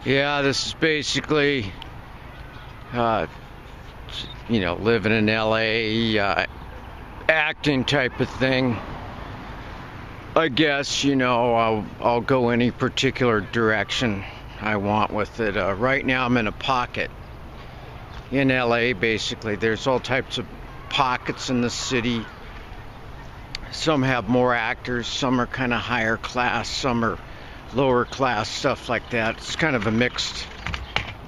Yeah, this is basically, uh, living in LA, acting type of thing. I guess, I'll go any particular direction I want with it. Right now I'm in a pocket in LA, basically. There's all types of pockets in the city. Some have more actors, some are kind of higher class, some are lower class, stuff like that. It's kind of a mixed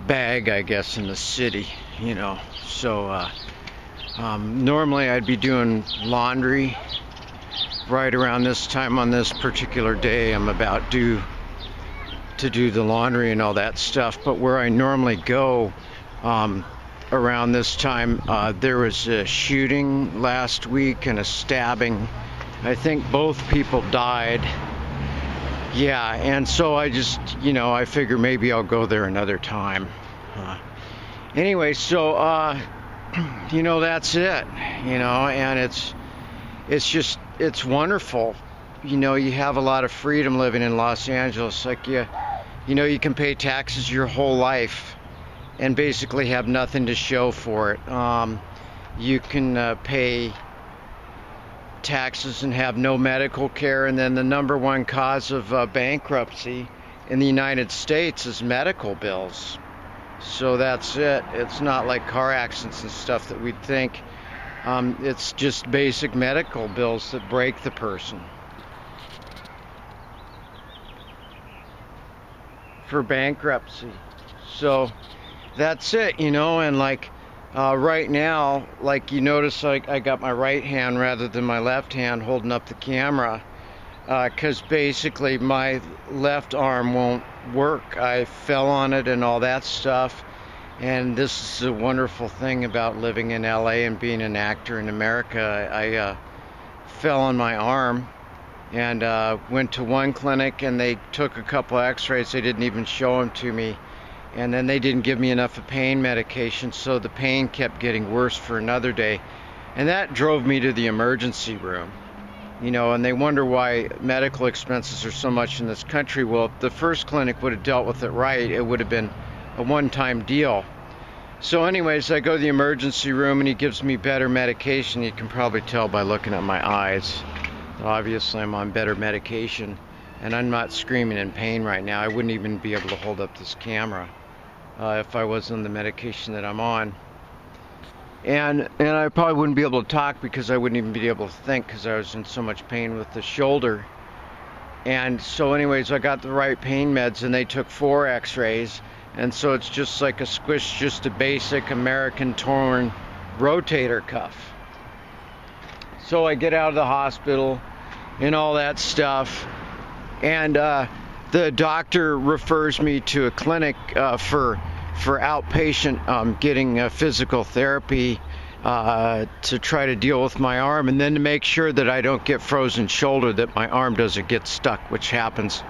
bag, I guess, in the city, So normally I'd be doing laundry right around this time on this particular day. I'm about due to do the laundry and all that stuff. But where I normally go around this time, there was a shooting last week and a stabbing. I think both people died. Yeah, and so I just, I figure maybe I'll go there another time. Anyway, so, that's it, and it's wonderful. You have a lot of freedom living in Los Angeles. Like, you can pay taxes your whole life and basically have nothing to show for it. You can pay taxes and have no medical care, and then the number one cause of bankruptcy in the United States is medical bills. So that's it. It's not like car accidents and stuff that we'd think. It's just basic medical bills that break the person. For bankruptcy. So that's it, and right now, you notice, I got my right hand rather than my left hand holding up the camera, because basically my left arm won't work. I fell on it and all that stuff, and this is a wonderful thing about living in LA and being an actor in America. I fell on my arm and went to one clinic, and they took a couple x-rays. They didn't even show them to me. And then they didn't give me enough of pain medication, so the pain kept getting worse for another day. And that drove me to the emergency room. And they wonder why medical expenses are so much in this country. Well, if the first clinic would have dealt with it right, it would have been a one-time deal. So anyways, I go to the emergency room, and he gives me better medication. You can probably tell by looking at my eyes. Obviously, I'm on better medication, and I'm not screaming in pain right now. I wouldn't even be able to hold up this camera if I was on the medication that I'm on. And I probably wouldn't be able to talk because I wouldn't even be able to think because I was in so much pain with the shoulder. And so anyways, I got the right pain meds, and they took 4 x-rays. And so it's just like a squish, just a basic American torn rotator cuff. So I get out of the hospital and all that stuff. And the doctor refers me to a clinic for outpatient getting physical therapy to try to deal with my arm, and then to make sure that I don't get frozen shoulder, that my arm doesn't get stuck, which happens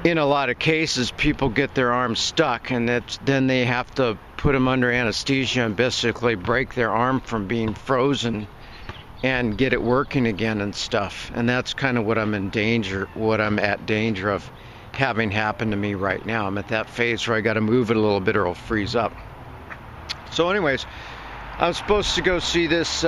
in a lot of cases. People get their arms stuck, and then they have to put them under anesthesia and basically break their arm from being frozen and get it working again and stuff. And that's kind of what I'm at danger of having happen to me right now. I'm at that phase where I got to move it a little bit or it'll freeze up. So anyways, I'm supposed to go see this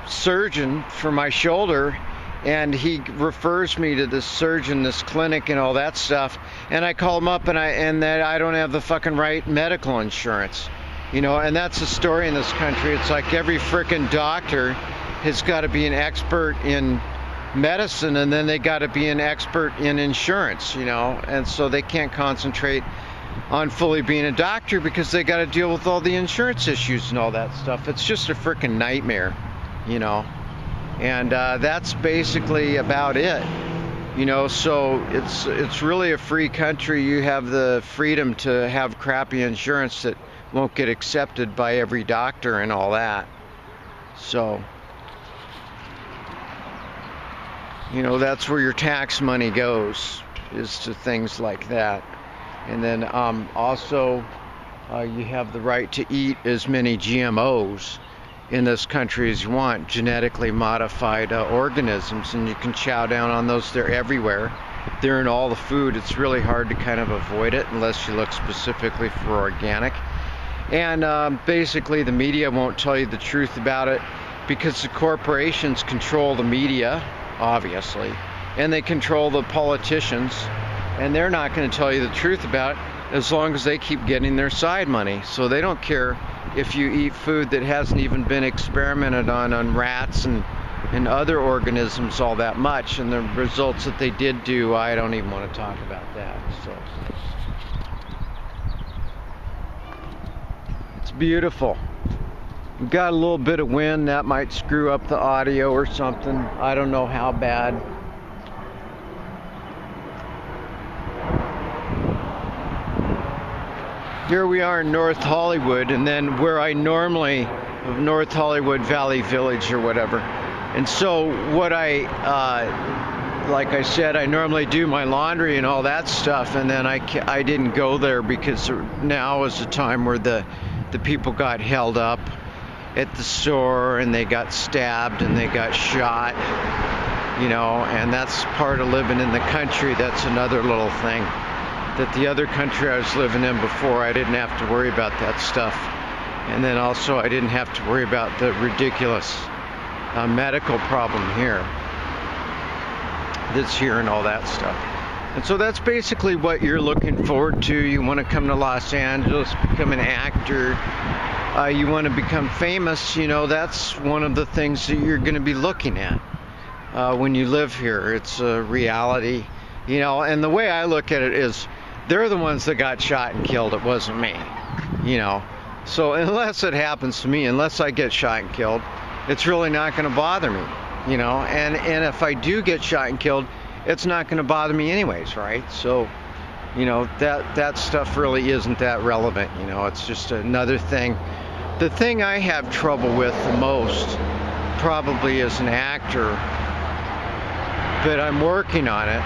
surgeon for my shoulder, and he refers me to this surgeon, this clinic and all that stuff. And I call him up, and that I don't have the fucking right medical insurance. And that's the story in this country. It's like every frickin' doctor has got to be an expert in medicine, and then they got to be an expert in insurance, and so they can't concentrate on fully being a doctor because they got to deal with all the insurance issues and all that stuff. It's just a freaking nightmare, and that's basically about it, so it's really a free country. You have the freedom to have crappy insurance that won't get accepted by every doctor and all that. So that's where your tax money goes, is to things like that. And then also you have the right to eat as many GMOs in this country as you want, genetically modified organisms, and you can chow down on those. They're everywhere. they're in all the food. It's really hard to kind of avoid it unless you look specifically for organic. And basically the media won't tell you the truth about it because the corporations control the media, obviously, and they control the politicians, and they're not going to tell you the truth about it as long as they keep getting their side money. So they don't care if you eat food that hasn't even been experimented on rats and other organisms all that much, and the results that they did do, I don't even want to talk about that. So it's beautiful. We've got a little bit of wind that might screw up the audio or something. I don't know how bad. Here we are in North Hollywood, and then where I normally, North Hollywood Valley Village or whatever. And so what like I said, I normally do my laundry and all that stuff, and then I didn't go there because now is the time where the people got held up at the store, and they got stabbed and they got shot, you know, and that's part of living in the country. That's another little thing. That the other country I was living in before, I didn't have to worry about that stuff. And then also I didn't have to worry about the ridiculous medical problem here that's here and all that stuff. And so that's basically what you're looking forward to. You want to come to Los Angeles, become an actor, you want to become famous, you know, that's one of the things that you're going to be looking at when you live here. It's a reality, you know, and the way I look at it is they're the ones that got shot and killed. It wasn't me, you know. So unless it happens to me, unless I get shot and killed, it's really not going to bother me, you know. And if I do get shot and killed, it's not going to bother me anyways, right? So, you know, that stuff really isn't that relevant, you know. It's just another thing. The thing I have trouble with the most, probably as an actor, but I'm working on it,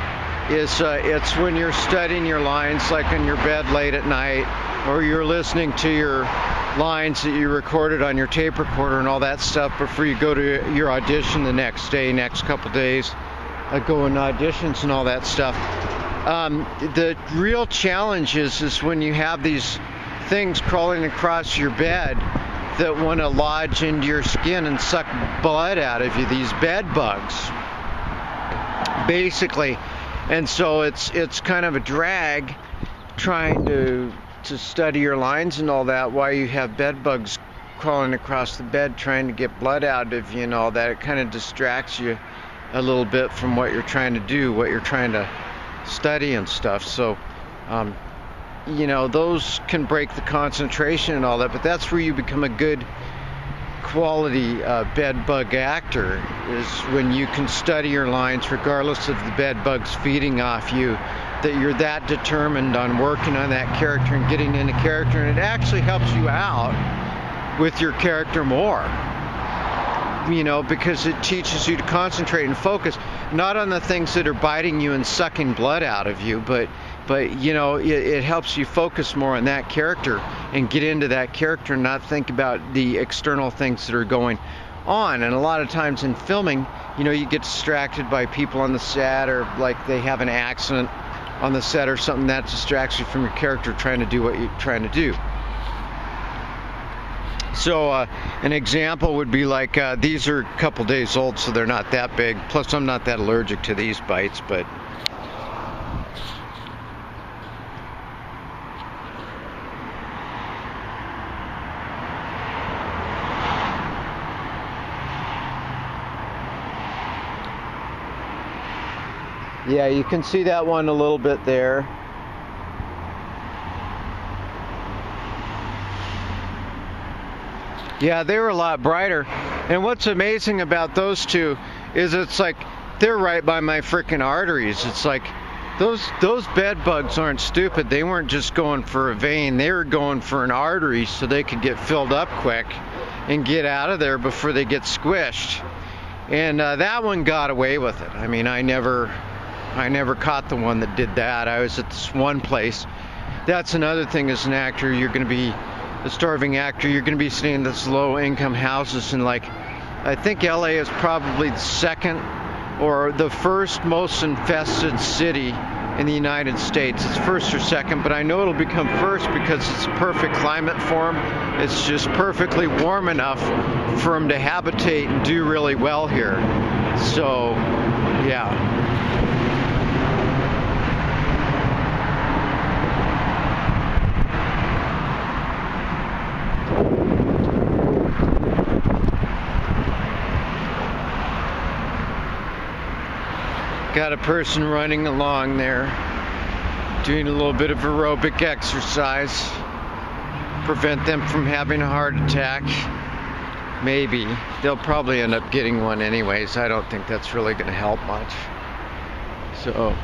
is it's when you're studying your lines, like in your bed late at night, or you're listening to your lines that you recorded on your tape recorder and all that stuff before you go to your audition the next day, next couple days, go in auditions and all that stuff. The real challenge is when you have these things crawling across your bed that want to lodge into your skin and suck blood out of you, these bed bugs, basically. And so it's kind of a drag trying to study your lines and all that while you have bed bugs crawling across the bed trying to get blood out of you and all that. It kind of distracts you a little bit from what you're trying to do, what you're trying to study and stuff. So, you know, those can break the concentration and all that, but that's where you become a good quality bed bug actor, is when you can study your lines regardless of the bed bugs feeding off you, that you're that determined on working on that character and getting into character, and it actually helps you out with your character more, you know, because it teaches you to concentrate and focus not on the things that are biting you and sucking blood out of you, but you know, it helps you focus more on that character and get into that character and not think about the external things that are going on. And a lot of times in filming, you know, you get distracted by people on the set, or like they have an accident on the set or something that distracts you from your character trying to do what you're trying to do. So an example would be like these are a couple days old, so they're not that big. Plus I'm not that allergic to these bites, but yeah, you can see that one a little bit there. Yeah, they were a lot brighter. And what's amazing about those two is it's like they're right by my freaking arteries. It's like those bed bugs aren't stupid. They weren't just going for a vein. They were going for an artery so they could get filled up quick and get out of there before they get squished. And that one got away with it. I mean, I never caught the one that did that. I was at this one place. That's another thing as an actor. You're going to be a starving actor. You're going to be staying in this low-income houses, and like, I think LA is probably the second or the first most infested city in the United States. It's first or second, but I know it'll become first because it's a perfect climate for them. It's just perfectly warm enough for them to habitate and do really well here. So, yeah. Got a person running along there, doing a little bit of aerobic exercise, prevent them from having a heart attack. Maybe. They'll probably end up getting one anyways. I don't think that's really going to help much. So,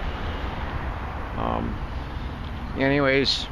anyways,